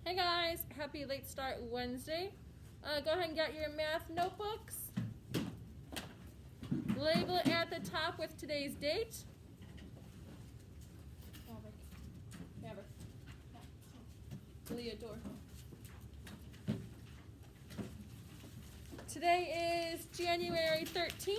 Hey guys, happy late start Wednesday. Go ahead and get your math notebooks. Label it at the top with today's date. Leodore. Today is January 13th.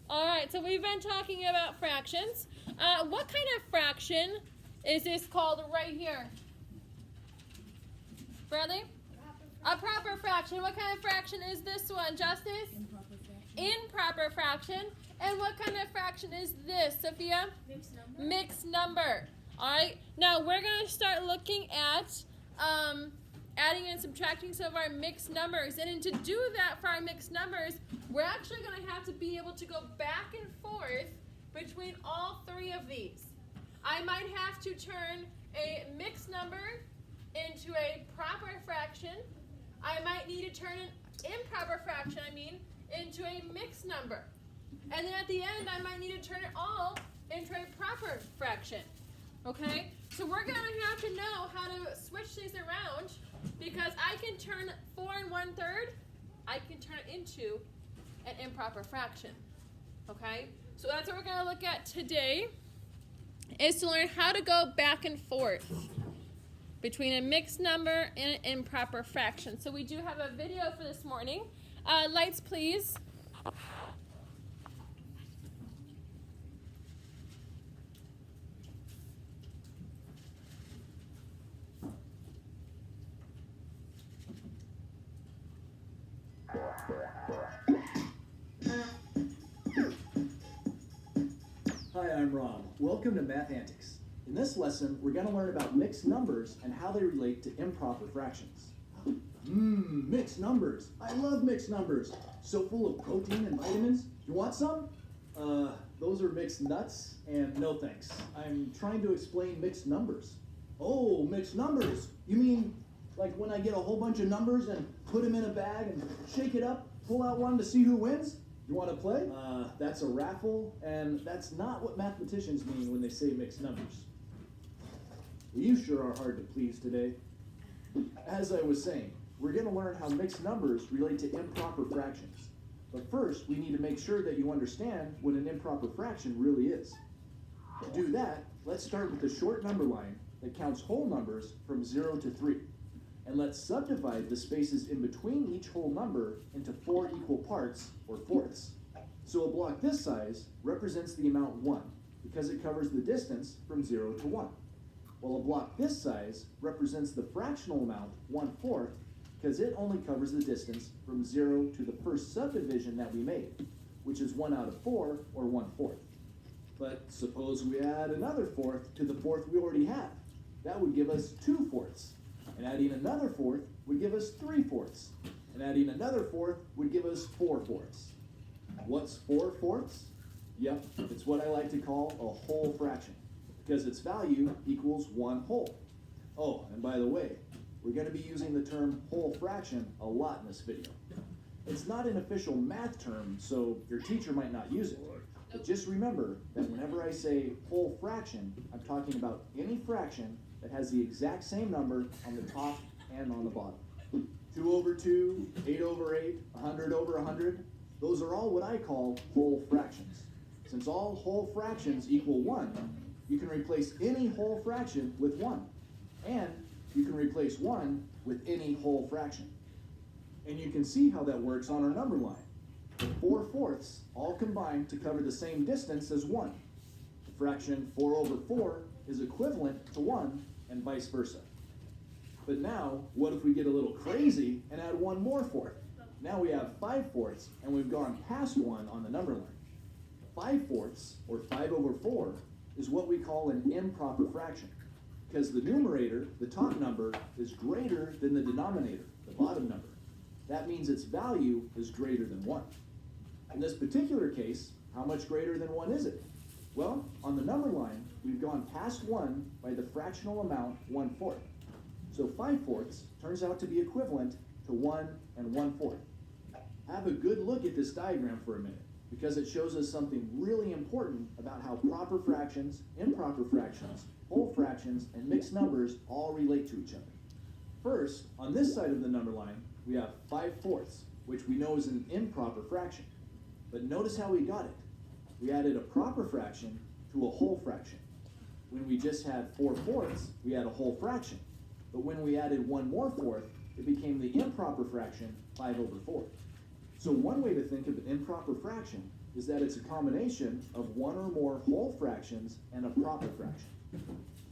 Alright, so we've been talking about fractions. What kind of fraction is this called right here? Bradley? A proper fraction. What kind of fraction is this one, Justice? Improper fraction. Improper fraction. And what kind of fraction is this, Sophia? Mixed number. Mixed number. Alright, now we're going to start looking at adding and subtracting some of our mixed numbers. And to do that for our mixed numbers, we're actually going to have to be able to go back and forth between all three of these. I might have to turn a mixed number into a proper fraction. I might need to turn an improper fraction, into a mixed number. And then at the end, I might need to turn it all into a proper fraction. Okay? So we're going to have to know how to switch these around, because I can turn 4 1/3, I can turn it into an improper fraction. Okay? So that's what we're going to look at today, is to learn how to go back and forth between a mixed number and an improper fraction. So we do have a video for this morning. Lights, please. Hi, I'm Rob. Welcome to Math Antics. In this lesson, we're going to learn about mixed numbers and how they relate to improper fractions. Mixed numbers. I love mixed numbers. So full of protein and vitamins. You want some? Those are mixed nuts, and no thanks. I'm trying to explain mixed numbers. Oh, mixed numbers. You mean like when I get a whole bunch of numbers and put them in a bag and shake it up, pull out one to see who wins? You want to play? That's a raffle, and that's not what mathematicians mean when they say mixed numbers. You sure are hard to please today. As I was saying, we're going to learn how mixed numbers relate to improper fractions. But first, we need to make sure that you understand what an improper fraction really is. To do that, let's start with the short number line that counts whole numbers from 0 to 3. And let's subdivide the spaces in between each whole number into 4 equal parts, or fourths. So a block this size represents the amount 1, because it covers the distance from 0 to 1. While a block this size represents the fractional amount 1/4, because it only covers the distance from 0 to the first subdivision that we made, which is 1 out of 4, or 1/4. But suppose we add another fourth to the fourth we already have. That would give us 2/4. And adding another fourth would give us 3/4. And adding another fourth would give us 4/4. What's 4/4? Yep, it's what I like to call a whole fraction, because its value equals 1 whole. Oh, and by the way, we're going to be using the term whole fraction a lot in this video. It's not an official math term, so your teacher might not use it. But just remember that whenever I say whole fraction, I'm talking about any fraction that has the exact same number on the top and on the bottom. 2 over 2, 8 over 8, 100 over 100, those are all what I call whole fractions. Since all whole fractions equal 1, you can replace any whole fraction with 1. And you can replace 1 with any whole fraction. And you can see how that works on our number line. The 4/4 all combine to cover the same distance as 1. The fraction 4 over 4 is equivalent to 1, and vice versa. But now, what if we get a little crazy and add one more fourth? Now we have 5/4, and we've gone past 1 on the number line. 5/4, or 5/4, is what we call an improper fraction, because the numerator, the top number, is greater than the denominator, the bottom number. That means its value is greater than 1. In this particular case, how much greater than 1 is it? Well, on the number line, we've gone past 1 by the fractional amount 1/4. So 5/4 turns out to be equivalent to 1 1/4. Have a good look at this diagram for a minute, because it shows us something really important about how proper fractions, improper fractions, whole fractions, and mixed numbers all relate to each other. First, on this side of the number line, we have 5/4, which we know is an improper fraction. But notice how we got it. We added a proper fraction to a whole fraction. When we just had 4/4, we had a whole fraction. But when we added one more fourth, it became the improper fraction 5/4. So one way to think of an improper fraction is that it's a combination of one or more whole fractions and a proper fraction.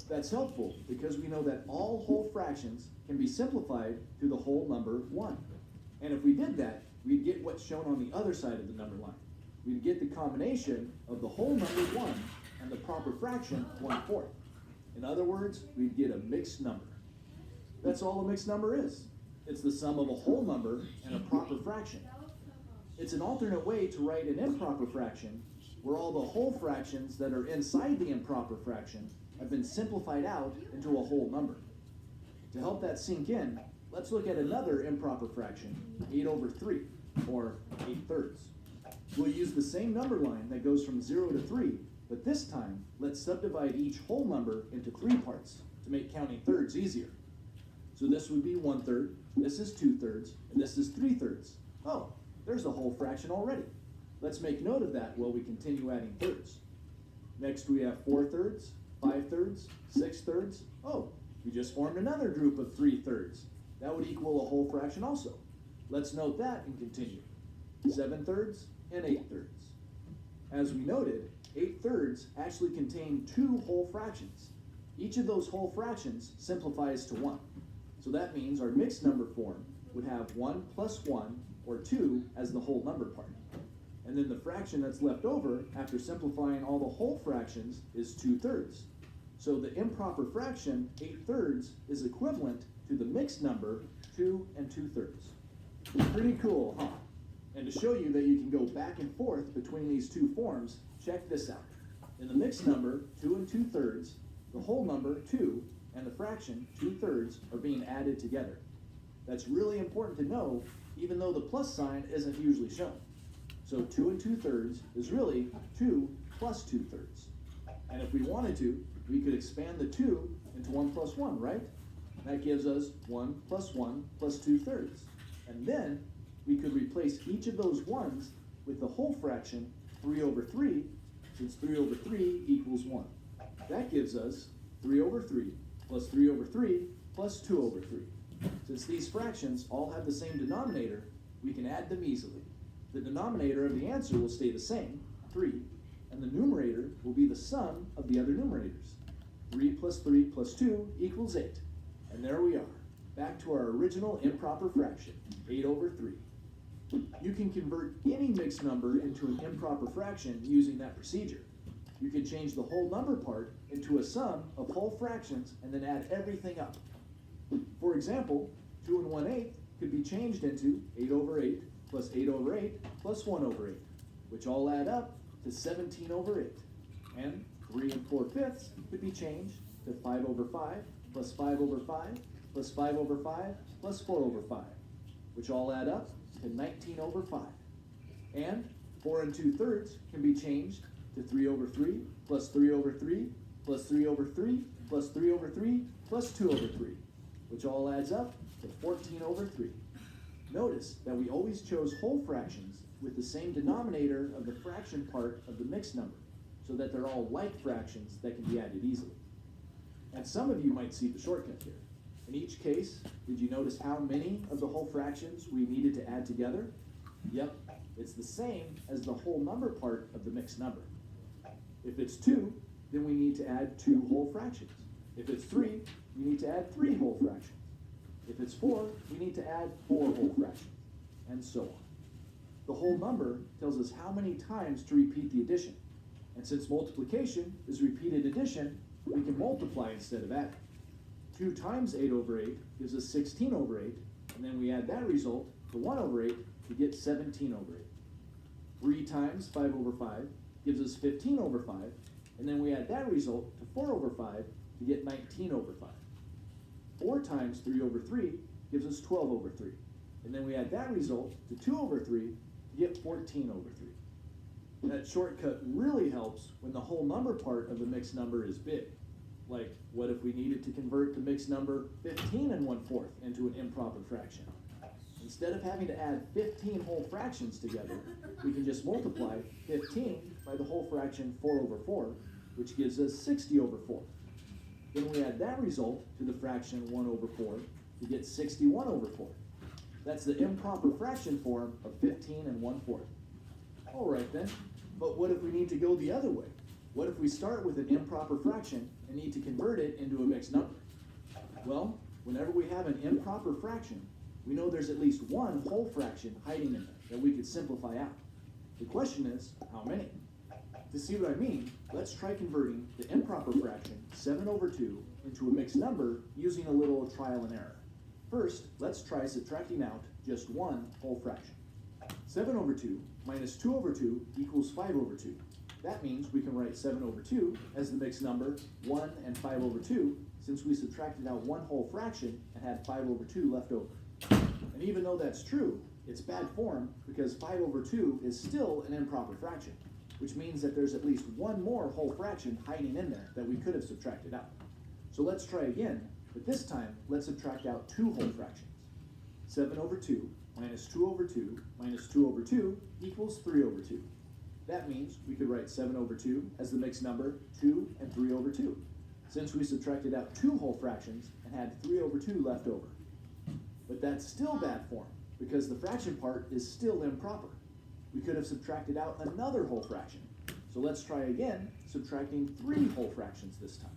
That's helpful because we know that all whole fractions can be simplified to the whole number 1. And if we did that, we'd get what's shown on the other side of the number line. We'd get the combination of the whole number 1 and the proper fraction 1/4. In other words, we'd get a mixed number. That's all a mixed number is. It's the sum of a whole number and a proper fraction. It's an alternate way to write an improper fraction, where all the whole fractions that are inside the improper fraction have been simplified out into a whole number. To help that sink in, let's look at another improper fraction, 8/3, or 8/3. We'll use the same number line that goes from 0 to 3, but this time, let's subdivide each whole number into 3 parts to make counting thirds easier. So this would be 1/3, this is 2/3, and this is 3/3. Oh, there's a whole fraction already. Let's make note of that while we continue adding thirds. Next we have 4/3, 5/3, 6/3. Oh, we just formed another group of 3/3. That would equal a whole fraction also. Let's note that and continue. 7/3 and 8/3. As we noted, 8/3 actually contain 2 whole fractions. Each of those whole fractions simplifies to 1. So that means our mixed number form would have 1 plus 1, or 2, as the whole number part. And then the fraction that's left over after simplifying all the whole fractions is 2/3. So the improper fraction, 8/3, is equivalent to the mixed number 2 2/3. Pretty cool, huh? And to show you that you can go back and forth between these two forms, check this out. In the mixed number 2 2/3, the whole number 2 and the fraction 2/3 are being added together. That's really important to know, even though the plus sign isn't usually shown. So 2 2/3 is really 2 plus 2/3. And if we wanted to, we could expand the 2 into 1 plus 1, right? That gives us 1 plus 1 plus 2/3. And then we could replace each of those 1s with the whole fraction 3/3, since 3/3 equals 1. That gives us 3/3 plus 3/3 plus 2/3. Since these fractions all have the same denominator, we can add them easily. The denominator of the answer will stay the same, 3, and the numerator will be the sum of the other numerators. 3 plus 3 plus 2 equals 8. And there we are, back to our original improper fraction, 8/3. You can convert any mixed number into an improper fraction using that procedure. You can change the whole number part into a sum of whole fractions and then add everything up. For example, 2 1/8 could be changed into 8/8 plus 8/8 plus 1/8, which all add up to 17/8. And 3 4/5 could be changed to 5/5 plus 5/5 plus 5/5 plus 4/5, which all add up to 19/5. And 4 2/3 can be changed to 3/3 plus 3/3 plus 3/3 plus 3/3 plus 2/3, which all adds up to 14/3. Notice that we always chose whole fractions with the same denominator of the fraction part of the mixed number, so that they're all like fractions that can be added easily. And some of you might see the shortcut here. In each case, did you notice how many of the whole fractions we needed to add together? Yep, it's the same as the whole number part of the mixed number. If it's 2, then we need to add 2 whole fractions. If it's 3, we need to add 3 whole fractions. If it's 4, we need to add 4 whole fractions. and so on. The whole number tells us how many times to repeat the addition. And since multiplication is repeated addition, we can multiply instead of adding. 2 times 8 over 8 gives us 16 over 8, and then we add that result to 1 over 8 to get 17 over 8. 3 times 5 over 5 gives us 15 over 5, and then we add that result to 4 over 5 to get 19 over 5. 4 times 3 over 3 gives us 12 over 3, and then we add that result to 2 over 3 to get 14 over 3. That shortcut really helps when the whole number part of the mixed number is big. Like, what if we needed to convert the mixed number 15 and 1/4 into an improper fraction? Instead of having to add 15 whole fractions together, we can just multiply 15 by the whole fraction 4 over 4, which gives us 60 over 4. Then we add that result to the fraction 1 over 4 to get 61 over 4. That's the improper fraction form of 15 and 1/4. All right then, but what if we need to go the other way? What if we start with an improper fraction and need to convert it into a mixed number? Well, whenever we have an improper fraction, we know there's at least one whole fraction hiding in there that we could simplify out. The question is, how many? To see what I mean, let's try converting the improper fraction 7 over 2 into a mixed number using a little trial and error. First, let's try subtracting out just one whole fraction. 7 over 2 minus 2 over 2 equals 5 over 2. That means we can write 7 over 2 as the mixed number 1 and 5 over 2, since we subtracted out one whole fraction and had 5 over 2 left over. And even though that's true, it's bad form because 5 over 2 is still an improper fraction, which means that there's at least one more whole fraction hiding in there that we could have subtracted out. So let's try again, but this time let's subtract out two whole fractions. 7 over 2 minus 2 over 2 minus 2 over 2 equals 3 over 2. That means we could write 7 over 2 as the mixed number 2 and 3 over 2, since we subtracted out two whole fractions and had 3 over 2 left over. But that's still bad form, because the fraction part is still improper. We could have subtracted out another whole fraction. So let's try again, subtracting 3 whole fractions this time.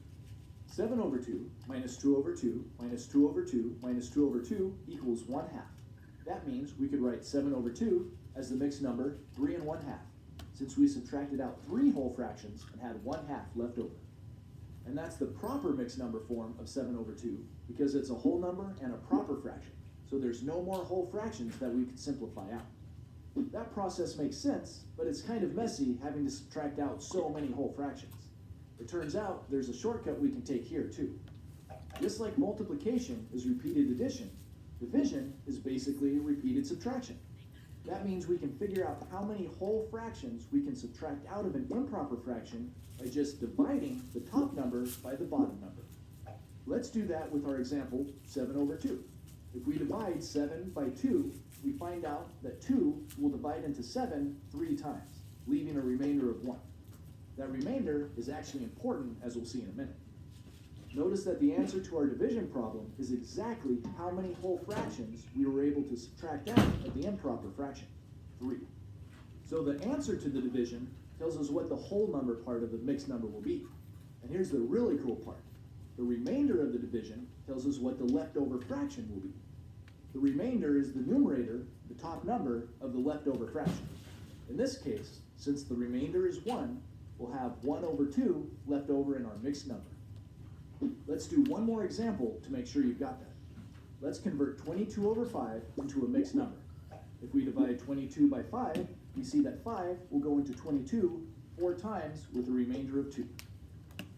7 over 2 minus 2 over 2 minus 2 over 2 minus 2 over 2 equals 1/2. That means we could write 7 over 2 as the mixed number 3 and 1/2, since we subtracted out 3 whole fractions and had 1/2 left over. And that's the proper mixed number form of 7 over 2, because it's a whole number and a proper fraction, so there's no more whole fractions that we could simplify out. That process makes sense, but it's kind of messy having to subtract out so many whole fractions. It turns out there's a shortcut we can take here too. Just like multiplication is repeated addition, division is basically repeated subtraction. That means we can figure out how many whole fractions we can subtract out of an improper fraction by just dividing the top number by the bottom number. Let's do that with our example 7 over 2. If we divide 7 by 2, we find out that 2 will divide into 7 3 times, leaving a remainder of 1. That remainder is actually important, as we'll see in a minute. Notice that the answer to our division problem is exactly how many whole fractions we were able to subtract out of the improper fraction, 3. So the answer to the division tells us what the whole number part of the mixed number will be. And here's the really cool part. The remainder of the division tells us what the leftover fraction will be. The remainder is the numerator, the top number of the leftover fraction. In this case, since the remainder is 1, we'll have 1 over 2 left over in our mixed number. Let's do one more example to make sure you've got that. Let's convert 22 over 5 into a mixed number. If we divide 22 by 5, we see that 5 will go into 22 4 times with a remainder of 2.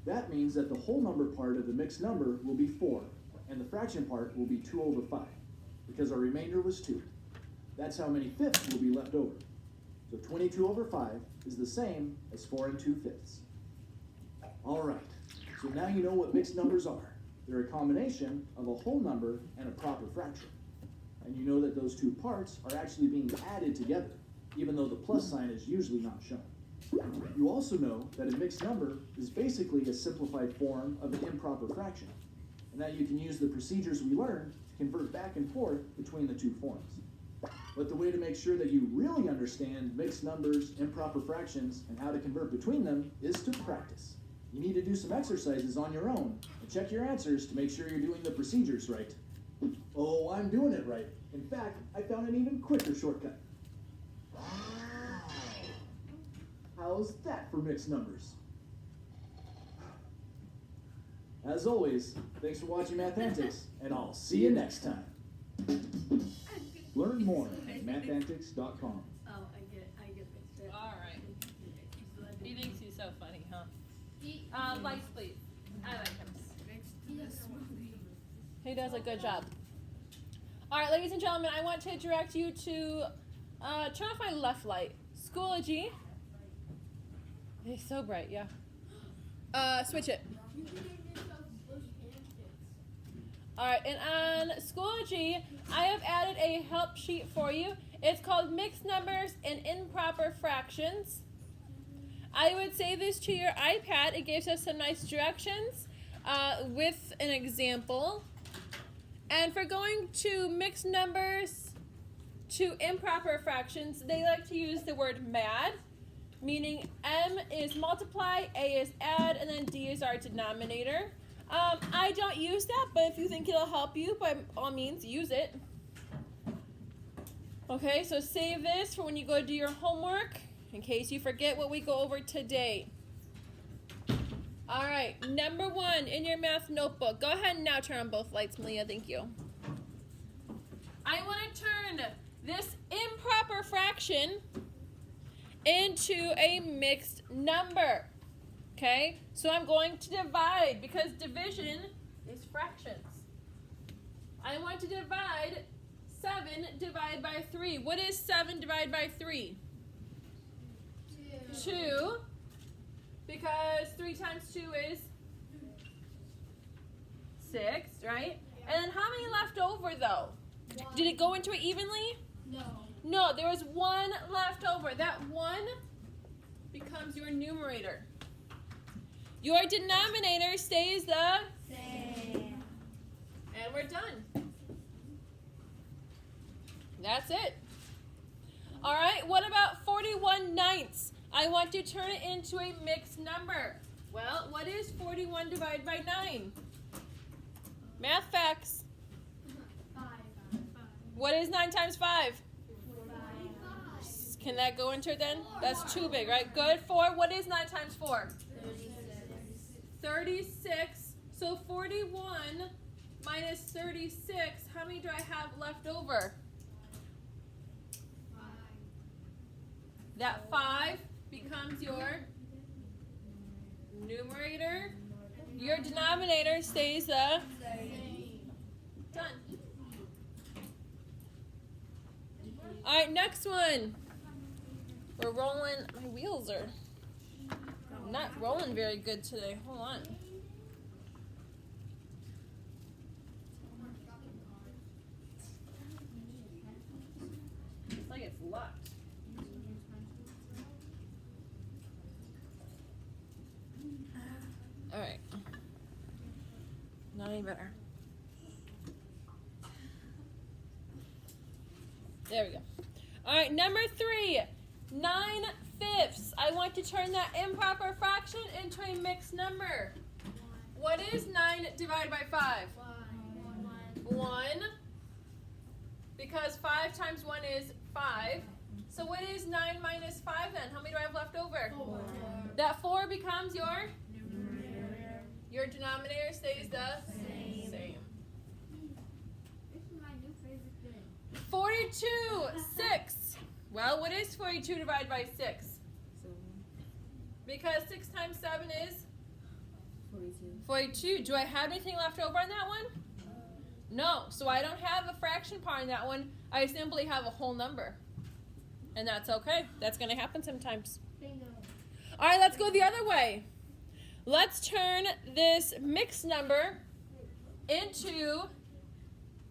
That means that the whole number part of the mixed number will be 4, and the fraction part will be 2 over 5, because our remainder was 2. That's how many fifths will be left over. So 22 over 5 is the same as 4 and 2/5. All right, so now you know what mixed numbers are. They're a combination of a whole number and a proper fraction. And you know that those two parts are actually being added together, even though the plus sign is usually not shown. You also know that a mixed number is basically a simplified form of an improper fraction, and that you can use the procedures we learned to convert back and forth between the two forms. But the way to make sure that you really understand mixed numbers, improper fractions, and how to convert between them is to practice. You need to do some exercises on your own and check your answers to make sure you're doing the procedures right. Oh, I'm doing it right. In fact, I found an even quicker shortcut. How's that for mixed numbers? As always, thanks for watching Math Antics, and I'll see you next time. Learn more at mathantics.com. Oh, I get mixed up. All right. He thinks he's so funny, huh? Lights, please. I like him. He does a good job. All right, ladies and gentlemen, I want to direct you to turn off my left light. Schoology. It's so bright, yeah. Switch it. All right, and on Schoology, I have added a help sheet for you. It's called Mixed Numbers and Improper Fractions. I would save this to your iPad. It gives us some nice directions with an example. And for going to mixed numbers to improper fractions, they like to use the word MAD, meaning M is multiply, A is add, and then D is our denominator. I don't use that, but if you think it'll help you, by all means, use it. Okay, so save this for when you go do your homework, in case you forget what we go over today. All right, number 1 in your math notebook. Go ahead and now turn on both lights, Malia. Thank you. I want to turn this improper fraction into a mixed number. Okay, so I'm going to divide because division is fractions. I want to divide 7 divided by 3. What is 7 divided by 3? 2. Because 3 times 2 is 6, right? And then how many left over though? Did it go into it evenly? No. No, there was 1 left over. That 1 becomes your numerator. Your denominator stays the Same. and we're done. That's it. All right, what about 41/9? I want to turn it into a mixed number. Well, what is 41 divided by 9? Math facts. 5. What is 9 times 5? 5. Can that go into it then? That's too big, right? Good. 4. What is 9 times 4? 36. So 41 minus 36, how many do I have left over? 5. That 5 becomes your numerator. Your denominator stays the done. All right, next one. We're rolling. My wheels are not rolling very good today. Hold on. It's like it's locked. All right. Not any better. There we go. All right, number 3, 9/5. I want to turn that improper fraction into a mixed number. What is 9 divided by 5? 1. Because 5 times 1 is 5. So what is 9 minus 5 then? How many do I have left over? 4. That 4 becomes your Numerator. Your denominator stays the Same. This is my new favorite thing. 42/6. Well, what is 42 divided by 6? Because 6 times 7 is 42. Do I have anything left over on that one? No. So I don't have a fraction part in that one. I simply have a whole number. And that's okay. That's going to happen sometimes. Bingo. All right, let's go the other way. Let's turn this mixed number into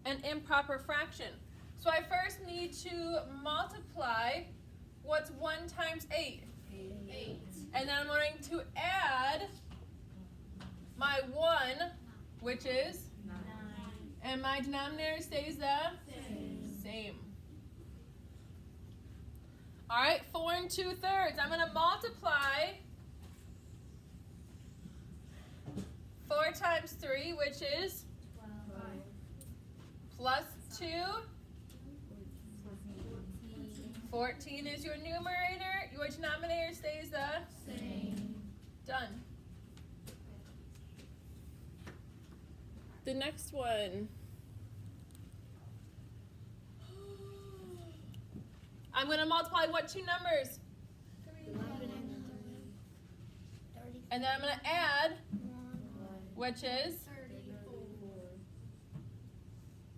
an improper fraction. So I first need to multiply what's 1 times 8. 8. And then I'm going to add my 1, which is, 9. and my denominator stays the same. All right, 4 2/3. I'm going to multiply 4 times 3, which is 12. plus 2. 14 is your numerator. Your denominator stays the Same. done. The next one. I'm going to multiply what two numbers? And then I'm going to add, which is,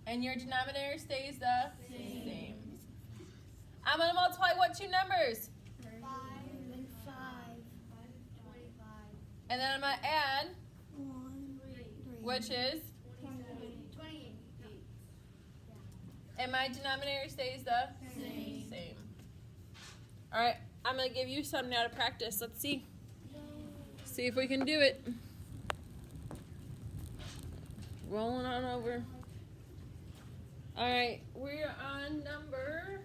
and your denominator stays the same. I'm going to multiply what two numbers? 5 and 5. 25. And then I'm going to add, 1, 3. which is, 28. and my denominator stays the same. All right, I'm going to give you some now to practice. Let's see. See if we can do it. Rolling on over. All right, we're on number...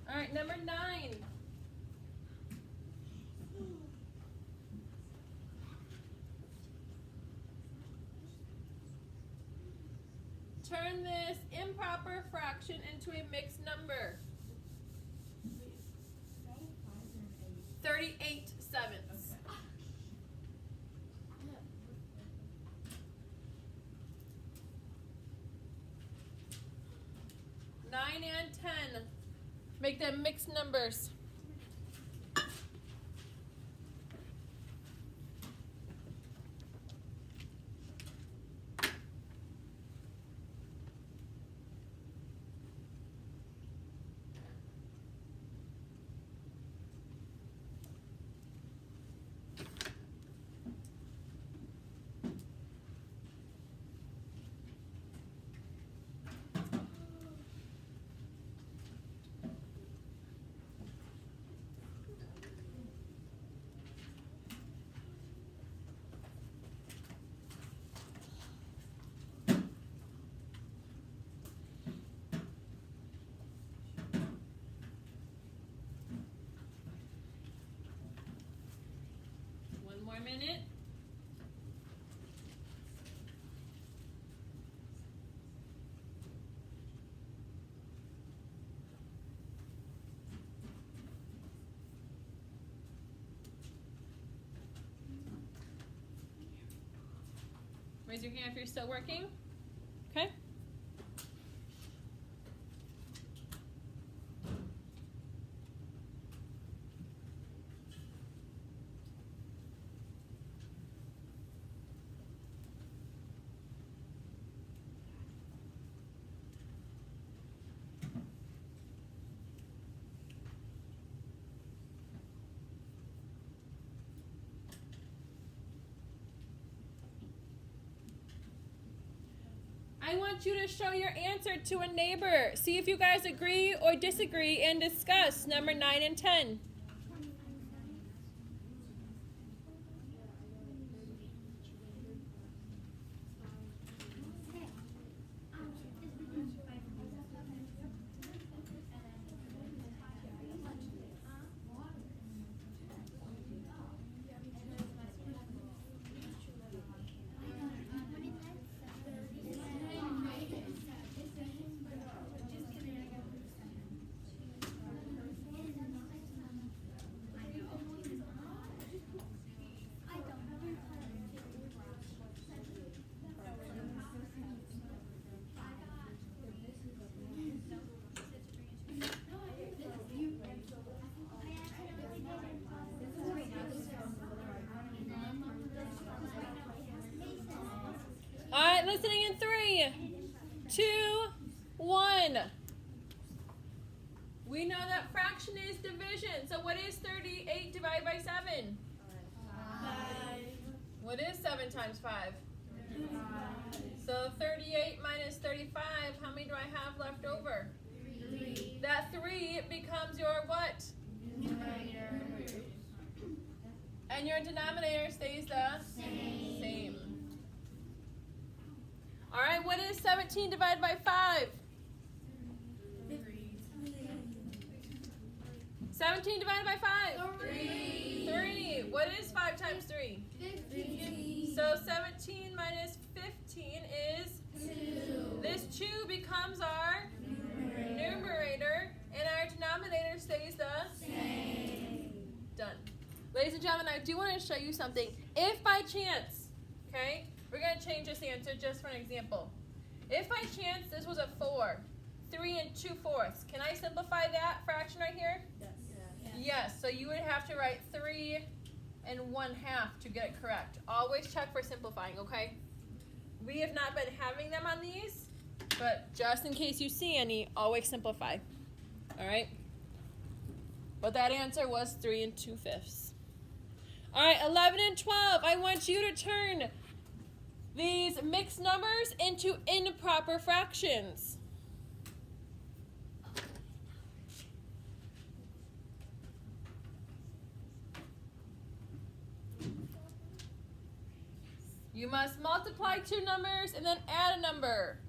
All right, number 9. Turn this improper fraction into a mixed number. 38/7. 9 and 10. Make them mixed numbers. One more minute. Raise your hand if you're still working. Okay. I want you to show your answer to a neighbor. See if you guys agree or disagree and discuss number 9 and 10. All right, listening in 3, 2, 1. We know that fraction is division. So what is 38 divided by 7? 5. What is 7 times 5? So 38 minus 35, how many do I have left over? 3. That 3 becomes your what? Numerator. And your denominator stays the same. All right, what is 17 divided by 5? 17 divided by 5? 3. 3. What is 5 times 3? 50. So 17 minus 15 is 2. this 2 becomes our numerator, and our denominator stays the Same. done. Ladies and gentlemen, I do want to show you something. If by chance, okay, we're going to change this answer just for an example. If by chance this was a 4, 3 and 2/4, can I simplify that fraction right here? Yes, so you would have to write 3 and 1/2 to get it correct. Always check for simplifying, okay? We have not been having them on these, but just in case you see any, always simplify. All right? But that answer was 3 and 2/5. All right, 11 and 12. I want you to turn these mixed numbers into improper fractions. You must multiply 2 numbers and then add a number.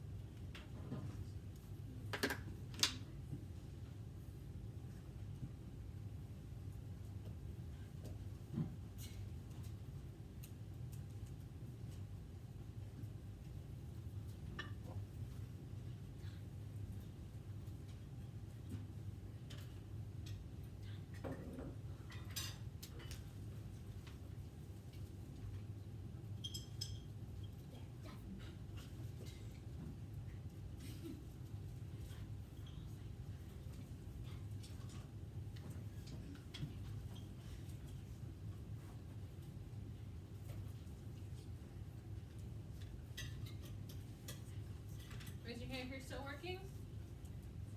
Raise your hand if you're still working.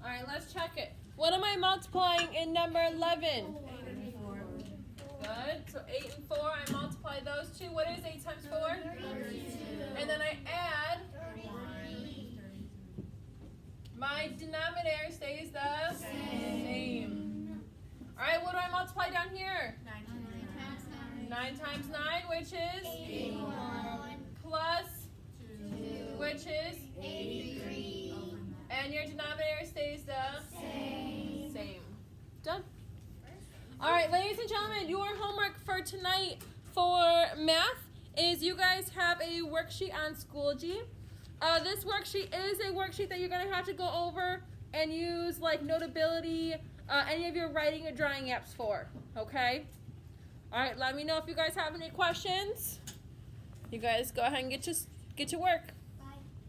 All right, let's check it. What am I multiplying in number 11? Good. So 8 and 4, I multiply those two. What is 8 times 4? 32. And then I add. My denominator stays the same. All right, what do I multiply down here? 9 times 9, which is? 81. Plus, 2. which is? 83. And your denominator stays the Same. Done. All right, ladies and gentlemen, your homework for tonight for math is you guys have a worksheet on Schoology. This worksheet is a worksheet that you're going to have to go over and use like Notability, any of your writing or drawing apps for, okay? All right, let me know if you guys have any questions. You guys go ahead and get to work.